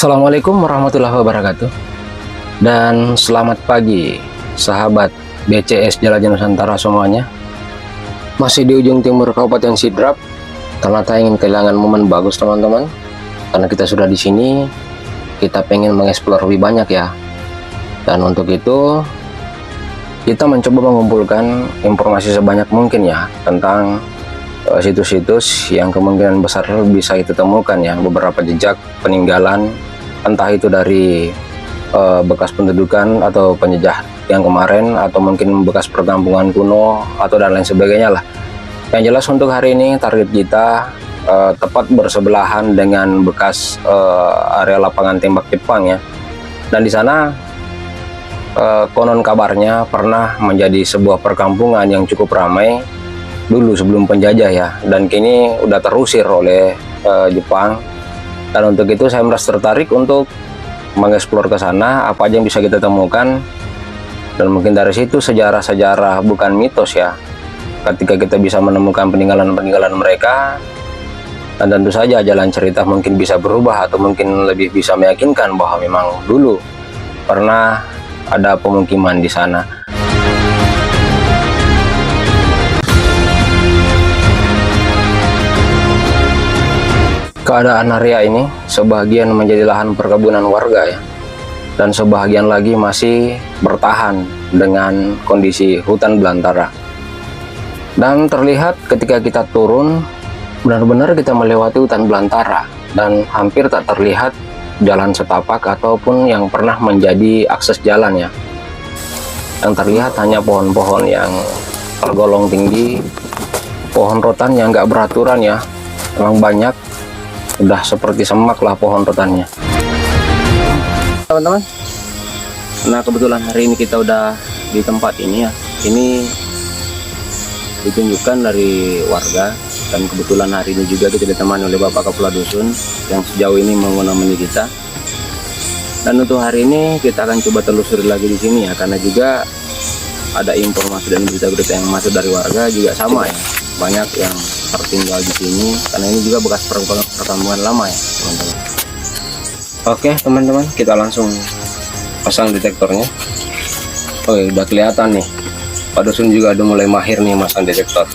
Assalamualaikum warahmatullahi wabarakatuh. Dan selamat pagi sahabat BCS Jelajah Nusantara semuanya. Masih di ujung timur Kabupaten Sidrap. Ternyata ingin kehilangan momen bagus teman-teman. Karena kita sudah di sini, kita pengen mengeksplor lebih banyak ya. Dan untuk itu kita mencoba mengumpulkan informasi sebanyak mungkin ya tentang situs-situs yang kemungkinan besar bisa kita temukan ya, beberapa jejak peninggalan, entah itu dari bekas pendudukan atau penjajah yang kemarin, atau mungkin bekas perkampungan kuno atau dan lain sebagainya lah. Yang jelas untuk hari ini target kita tepat bersebelahan dengan bekas area lapangan tembak Jepang ya. Dan di sana konon kabarnya pernah menjadi sebuah perkampungan yang cukup ramai dulu sebelum penjajah ya, dan kini udah terusir oleh Jepang. Dan untuk itu saya merasa tertarik untuk mengeksplor ke sana, apa aja yang bisa kita temukan, dan mungkin dari situ sejarah-sejarah bukan mitos ya, ketika kita bisa menemukan peninggalan-peninggalan mereka. Dan tentu saja jalan cerita mungkin bisa berubah, atau mungkin lebih bisa meyakinkan bahwa memang dulu pernah ada pemukiman di sana. Keadaan area ini sebagian menjadi lahan perkebunan warga ya, dan sebagian lagi masih bertahan dengan kondisi hutan belantara. Dan terlihat ketika kita turun, benar-benar kita melewati hutan belantara, dan hampir tak terlihat jalan setapak ataupun yang pernah menjadi akses jalan ya. Yang terlihat hanya pohon-pohon yang tergolong tinggi, pohon rotan yang nggak beraturan ya, memang banyak. Udah seperti semak lah pohon rotannya teman-teman. Nah kebetulan hari ini kita udah di tempat ini ya, ini ditunjukkan dari warga, dan kebetulan hari ini juga kita ditemani oleh Bapak Kepala Dusun yang sejauh ini menemani kita. Dan untuk hari ini kita akan coba telusuri lagi di sini ya, karena juga ada informasi dan berita-berita yang masuk dari warga juga sama ya, banyak yang tertinggal di sini, karena ini juga bekas perkampungan lama ya teman-teman. Oke teman-teman, kita langsung pasang detektornya. Oh ya, udah kelihatan nih, Pak Dusun juga udah mulai mahir nih masang detektor.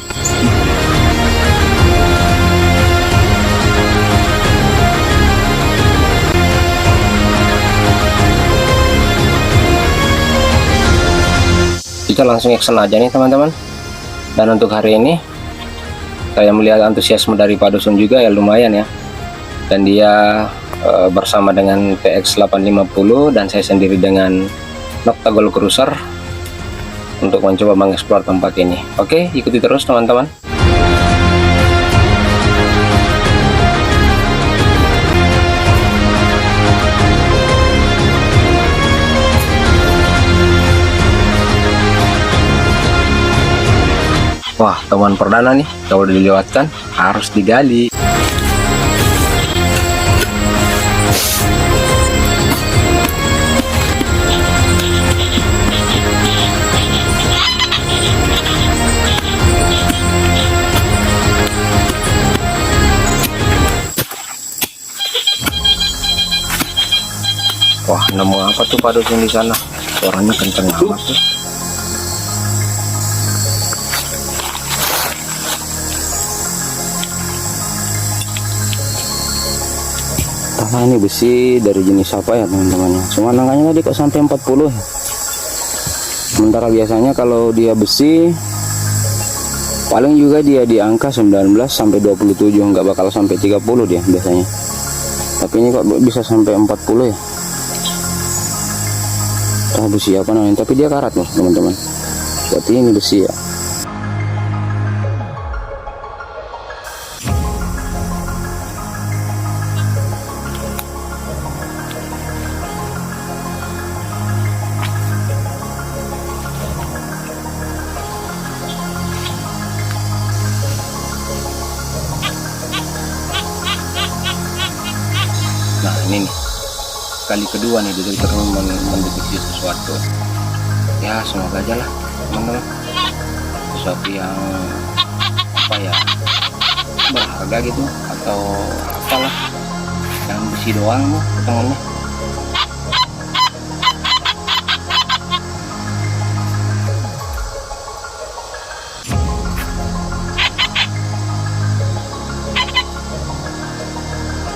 Kita langsung action aja nih teman-teman. Dan untuk hari ini saya melihat antusiasme dari Pak Dusun juga ya, lumayan ya. Dan dia bersama dengan PX 850 dan saya sendiri dengan Noctagol Cruiser untuk mencoba mengeksplor tempat ini. Oke, ikuti terus teman-teman. Wah, temuan perdana nih, kalau dilewatkan harus digali. Wah, nemu apa tuh Pak Dusun di sana? Suaranya kenceng amat tuh. Nah ini besi dari jenis apa ya teman-teman, cuma angkanya tadi kok sampai 40 ya. Sementara biasanya kalau dia besi paling juga dia di angka 19 sampai 27, nggak bakal sampai 30 dia biasanya. Tapi ini kok bisa sampai 40 ya. Besi apa namanya, tapi dia karat loh teman-teman, berarti ini besi ya. Nah ini nih, kali kedua nih detektor mendeteksi sesuatu ya, semoga aja lah teman-teman, sesuatu yang apa ya, berharga gitu atau apalah yang besi doang nih potongannya.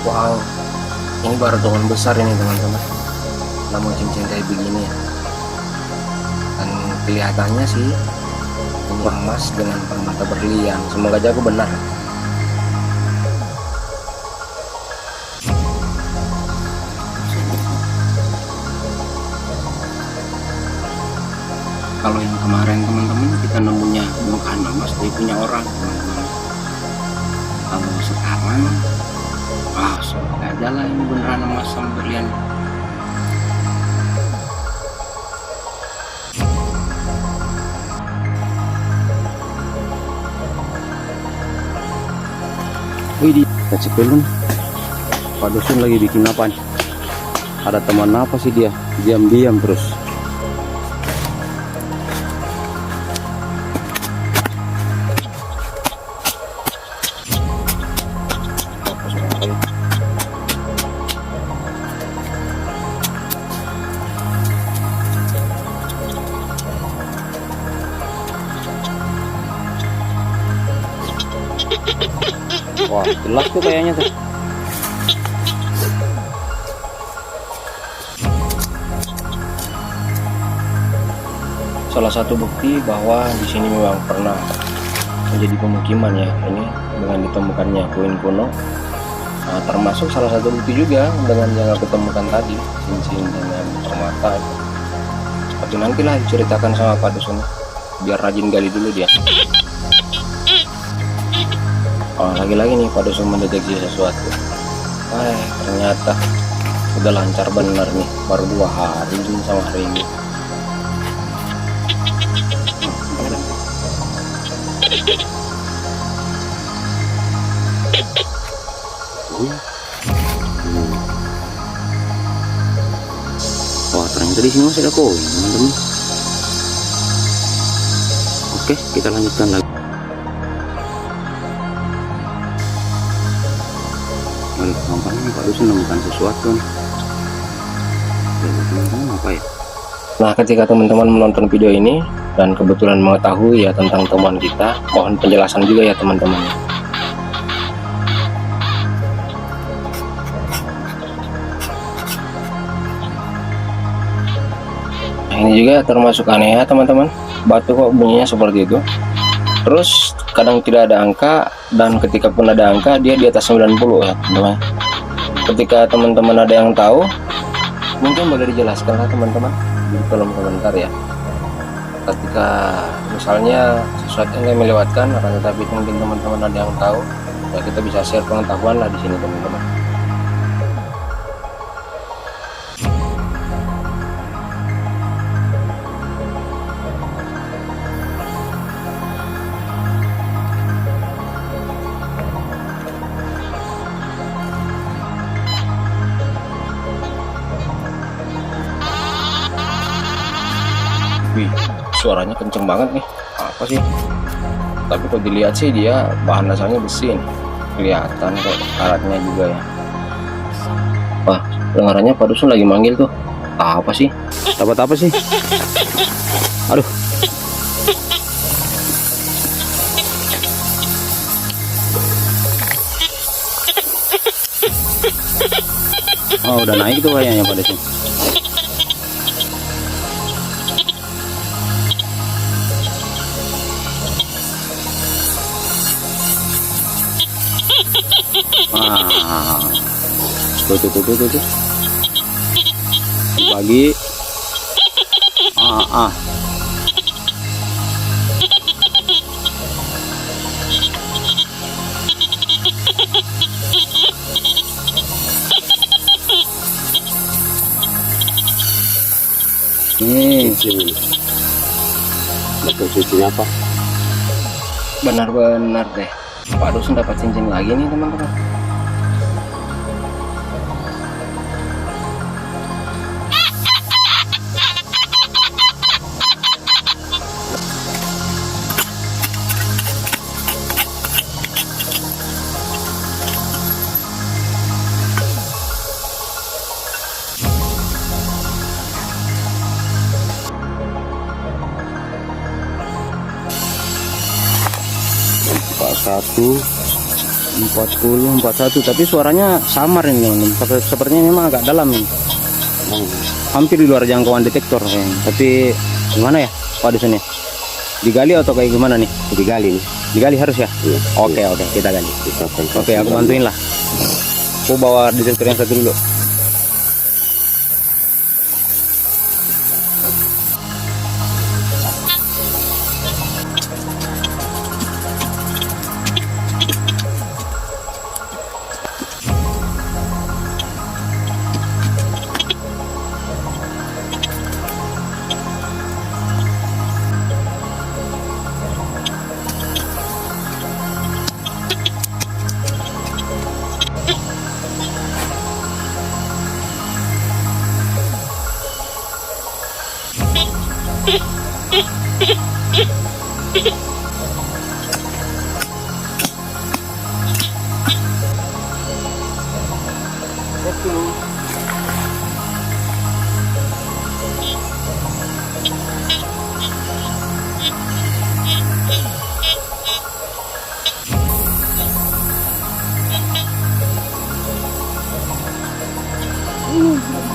Wow, ini baru potongan besar ini teman-teman. Namun cincin kayak begini ya. Dan kelihatannya sih ini emas dengan permata berlian. Semoga aja aku benar. Kalau yang kemarin teman-teman kita nemunya bukan emas tapi punya orang teman-teman. Kalau sekarang semoga aja lah ini beneran emas sama berlian. Wih, kita cek dulu nih. Pak Dusun lagi bikin apa nih? Ada teman apa sih dia? Diam-diam terus. Wah, jelas tuh kayaknya tuh. Salah satu bukti bahwa di sini memang pernah menjadi pemukiman ya, ini dengan ditemukannya koin kuno. Nah, termasuk salah satu bukti juga dengan yang aku temukan tadi, cincin dengan permata. Tapi nantilah diceritakan sama Pak Dusun, biar rajin gali dulu dia. Lagi-lagi nih Pak Dusun mendeteksi sesuatu. Ternyata udah lancar bener nih, baru 2 hari sama hari ini. Wah, ternyata di sini masih ada koin teman-teman. Oke, kita lanjutkan lagi. Nampaknya Pak Dusun menemukan sesuatu nih. Teman-teman apa ya? Nah, ketika teman-teman menonton video ini dan kebetulan mengetahui ya tentang temuan kita, mohon penjelasan juga ya teman-teman. Nah, ini juga termasuk aneh ya teman-teman. Batu kok bunyinya seperti itu. Terus kadang tidak ada angka, dan ketika pun ada angka dia di atas 90 ya teman-teman. Ketika teman-teman ada yang tahu, mungkin boleh dijelaskan lah teman-teman di kolom komentar ya. Ketika misalnya sesuatu yang kami lewatkan, akan tetapi mungkin teman-teman ada yang tahu, ya kita bisa share pengetahuan lah di sini teman-teman. Wih, suaranya kenceng banget nih. Apa sih? Tapi kok dilihat sih dia bahan dasarnya besi nih. Kelihatan kok karatnya juga ya. Wah, dengarannya Pak Dusun lagi manggil tuh. Apa sih? Dapat apa sih? Aduh. Oh, udah naik tuh kayaknya Pak Dusun. Tuh. Bagi. Betul cincin apa? Benar-benar deh. Pak Dusun dapat cincin lagi nih teman-teman. 4041, tapi suaranya samar ini teman-teman. Sepertinya memang agak dalam ini. Hampir di luar jangkauan detektor kayaknya. Tapi gimana ya Pak Dusun ya? Digali atau kayak gimana nih? Digali nih. Digali harus ya? Iya. Oke, kita gali. Oke, aku bantuin lah. Aku bawa detektor yang satu dulu.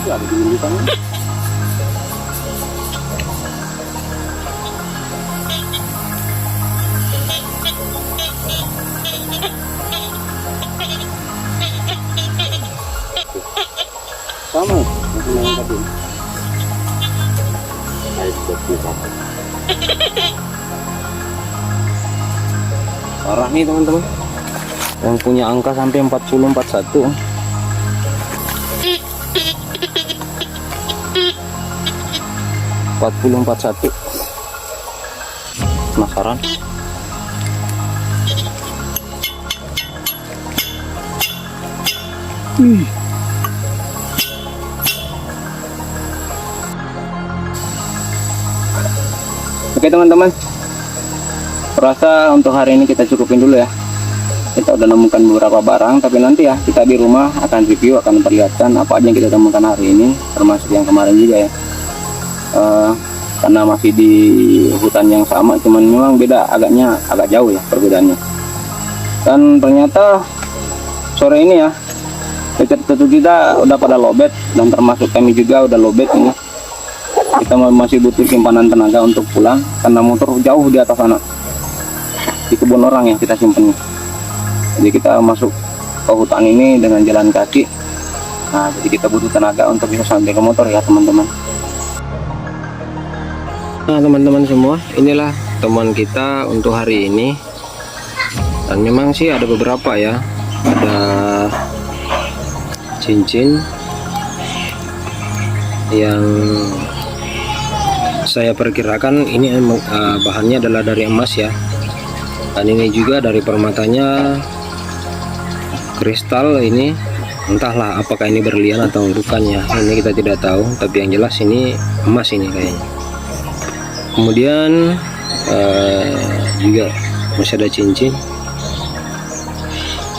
Ada di sana. Sama dengan tadi. Parah nih teman-teman, yang punya angka sampai 4041. Penasaran? Oke teman-teman, rasa untuk hari ini kita cukupin dulu ya. Kita udah nemukan beberapa barang, tapi nanti ya kita di rumah akan review, akan perlihatkan apa aja yang kita temukan hari ini, termasuk yang kemarin juga ya. Karena masih di hutan yang sama, cuman memang beda, agak jauh ya perbedaannya. Dan ternyata sore ini ya peternak kita udah pada lowbat, dan termasuk kami juga udah lowbat ini. Kita masih butuh simpanan tenaga untuk pulang karena motor jauh di atas sana, di kebun orang yang kita simpen. Jadi kita masuk ke hutan ini dengan jalan kaki. Nah, jadi kita butuh tenaga untuk bisa sampai ke motor ya teman-teman. Nah teman-teman semua, inilah teman kita untuk hari ini. Dan memang sih ada beberapa ya, ada cincin yang saya perkirakan ini bahannya adalah dari emas ya. Dan ini juga dari permatanya kristal ini, entahlah apakah ini berlian atau bukan ya, ini kita tidak tahu, tapi yang jelas ini emas ini kayaknya. Kemudian juga masih ada cincin,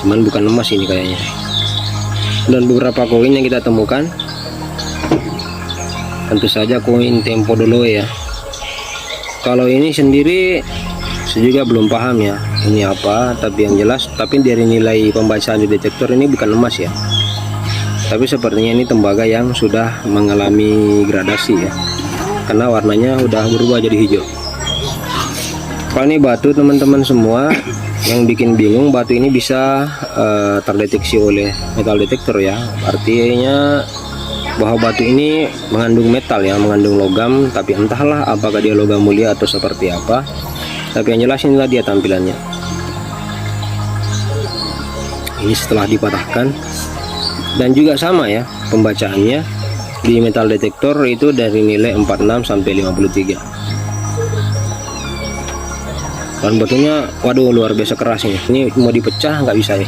cuman bukan emas ini kayaknya. Dan beberapa koin yang kita temukan, tentu saja koin Tempo Doloe ya. Kalau ini sendiri saya juga belum paham ya ini apa, tapi yang jelas, tapi dari nilai pembacaan di detektor ini bukan emas ya, tapi sepertinya ini tembaga yang sudah mengalami gradasi ya, karena warnanya udah berubah jadi hijau. Kalau ini batu teman-teman semua, yang bikin bingung batu ini bisa terdeteksi oleh metal detektor ya, artinya bahwa batu ini mengandung metal ya, mengandung logam, tapi entahlah apakah dia logam mulia atau seperti apa, tapi yang jelas inilah dia tampilannya. Ini setelah dipatahkan, dan juga sama ya pembacaannya di metal detektor itu dari nilai 46 sampai 53. Dan batunya waduh luar biasa keras ini mau dipecah nggak bisa ya.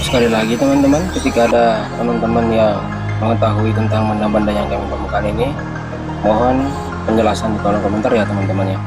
Sekali lagi teman-teman, ketika ada teman-teman yang mengetahui tentang benda-benda yang kami temukan ini, mohon penjelasan di kolom komentar ya teman-teman ya.